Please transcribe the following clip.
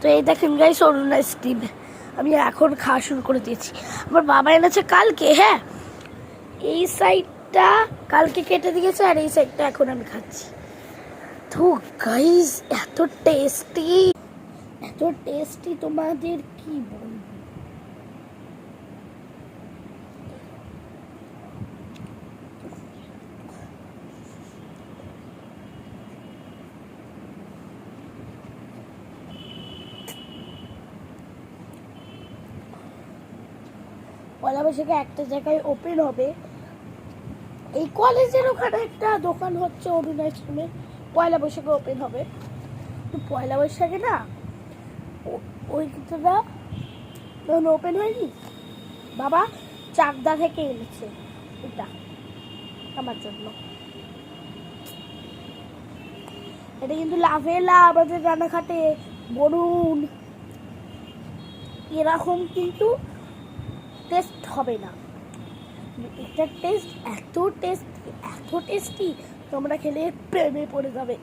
তো এই দেখেন গাইস অরুণ আইসক্রিম আমি এখন খাওয়া শুরু করে দিয়েছি। আমার বাবা এনেছে কালকে। হ্যাঁ, এই সাইডটা কালকে কেটে দিয়েছে আর এই সাইডটা এখন আমি খাচ্ছি। তো গাইস এত টেস্টি তোমাদের কি বলবো। পয়লা বৈশাখে একটা জায়গায় ওপেন হবে, এই কলেজের ওখানে একটা দোকান হচ্ছে অরুণ আইসক্রিমের, পয়লা বৈশাখে ওপেন হবে। তো পয়লা বৈশাখে না ওইটা তখন ওপেন হয়নি, বাবা চাকদা থেকে এনেছে এটা আমার জন্য। এটা কিন্তু লাভেলা আমাদের রানাঘাটে বরুণ এরকম কিন্তু টেস্ট হবে না। এটার টেস্ট এত টেস্টি তোমরা খেলে প্রেমে পড়ে যাবে।